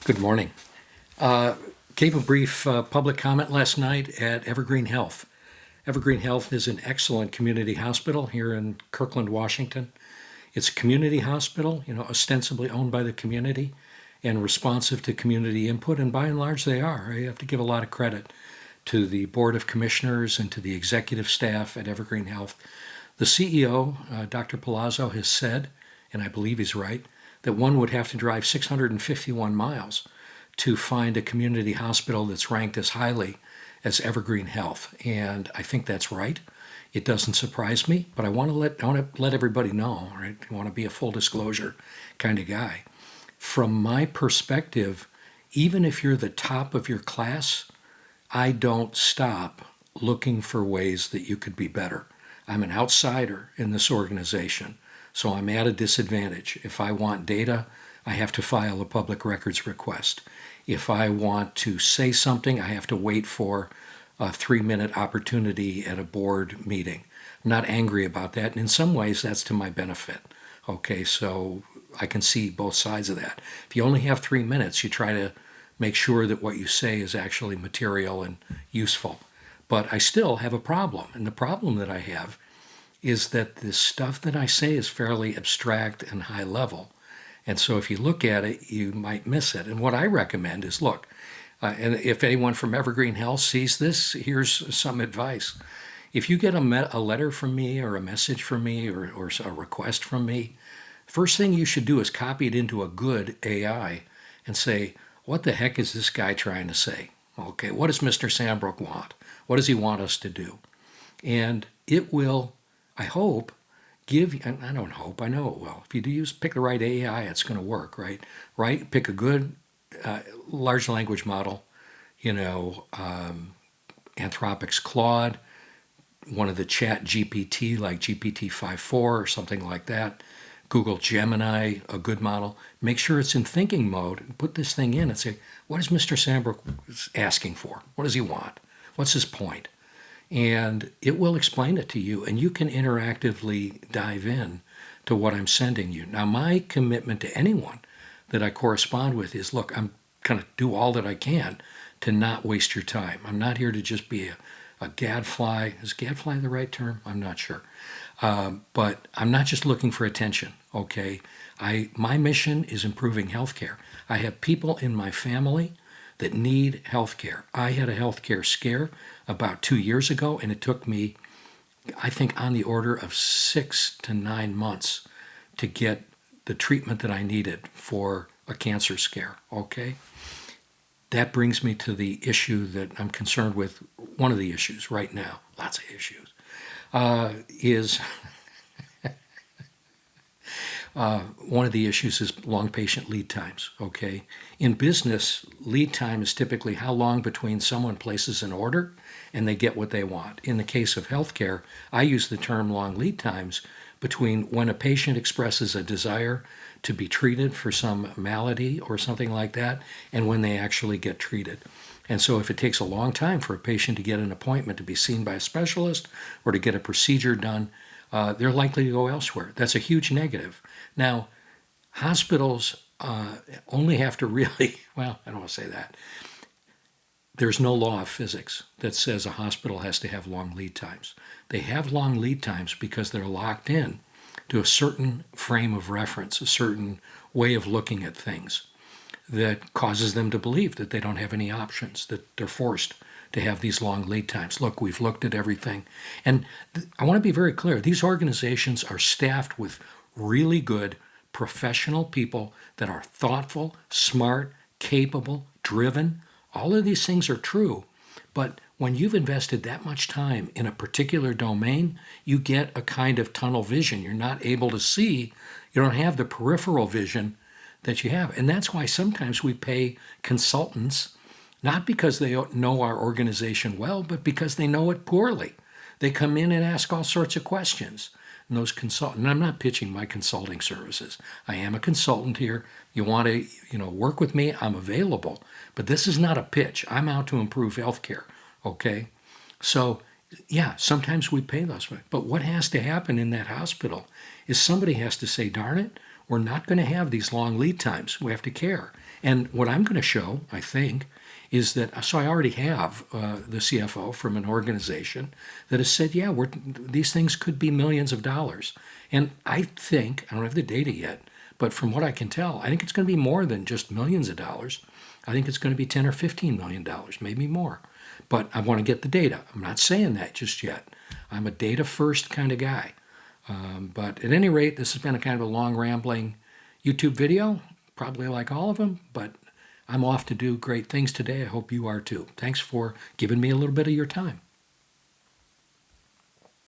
Good morning. Gave a brief public comment last night at Evergreen Health. Evergreen Health is an excellent community hospital here in Kirkland, Washington. It's a community hospital, ostensibly owned by the community and responsive to community input, and by and large they are. I have to give a lot of credit to the Board of Commissioners and to the executive staff at Evergreen Health. The CEO, Dr. Palazzo, has said, and I believe he's right, that one would have to drive 651 miles to find a community hospital that's ranked as highly as Evergreen Health. And I think that's right. It doesn't surprise me, but I want to let everybody know, right? I want to be a full disclosure kind of guy. From my perspective, even if you're the top of your class, I don't stop looking for ways that you could be better. I'm an outsider in this organization, so I'm at a disadvantage. If I want data, I have to file a public records request. If I want to say something, I have to wait for a 3-minute opportunity at a board meeting. I'm not angry about that, and in some ways that's to my benefit. Okay, so I can see both sides of that. If you only have 3 minutes, you try to make sure that what you say is actually material and useful. But I still have a problem, and the problem that I have is that the stuff that I say is fairly abstract and high level. And so if you look at it, you might miss it. And what I recommend is look, and if anyone from Evergreen Health sees this, here's some advice. If you get a letter from me or a message from me or a request from me, first thing you should do is copy it into a good AI and say, what the heck is this guy trying to say? Okay, what does Mr. Sandbrook want? What does he want us to do? And it will, I hope, I don't hope, I know it will. If you pick the right AI, it's going to work, right? Right? Pick a good large language model, Anthropic's Claude, one of the chat GPT like GPT-5.4 or something like that. Google Gemini, a good model. Make sure it's in thinking mode and put this thing in and say, what is Mr. Sandbrook asking for? What does he want? What's his point? And it will explain it to you, and you can interactively dive in to what I'm sending you. Now, my commitment to anyone that I correspond with is, look, I'm going to do all that I can to not waste your time. I'm not here to just be a gadfly. Is gadfly the right term? I'm not sure. But I'm not just looking for attention, okay? My mission is improving healthcare. I have people in my family that need healthcare. I had a healthcare scare about 2 years ago, and it took me, I think, on the order of 6 to 9 months to get the treatment that I needed for a cancer scare, okay? That brings me to the issue that I'm concerned with. One of the issues right now, lots of issues, is one of the issues is long patient lead times, okay? In business, lead time is typically how long between someone places an order and they get what they want. In the case of healthcare, I use the term long lead times between when a patient expresses a desire to be treated for some malady or something like that and when they actually get treated. And so if it takes a long time for a patient to get an appointment to be seen by a specialist or to get a procedure done, they're likely to go elsewhere. That's a huge negative. Now, hospitals only have to really, well, I don't want to say that. There's no law of physics that says a hospital has to have long lead times. They have long lead times because they're locked in to a certain frame of reference, a certain way of looking at things that causes them to believe that they don't have any options, that they're forced to have these long lead times. Look, we've looked at everything. And I want to be very clear. These organizations are staffed with really good professional people that are thoughtful, smart, capable, driven. All of these things are true. But when you've invested that much time in a particular domain, you get a kind of tunnel vision. You're not able to see. You don't have the peripheral vision that you have. And that's why sometimes we pay consultants, not because they know our organization well, but because they know it poorly. They come in and ask all sorts of questions. And those and I'm not pitching my consulting services. I am a consultant here. You want to, work with me, I'm available. But this is not a pitch. I'm out to improve healthcare, okay? So, yeah, sometimes we pay those. But what has to happen in that hospital is somebody has to say, darn it, we're not going to have these long lead times. We have to care. And what I'm going to show, I think, is that, so I already have the CFO from an organization that has said, yeah, these things could be millions of dollars. And I think, I don't have the data yet, but from what I can tell, I think it's going to be more than just millions of dollars. I think it's going to be 10 or 15 million dollars, maybe more. But I want to get the data. I'm not saying that just yet. I'm a data first kind of guy. But at any rate, this has been a kind of a long, rambling YouTube video, probably like all of them, but I'm off to do great things today. I hope you are too. Thanks for giving me a little bit of your time.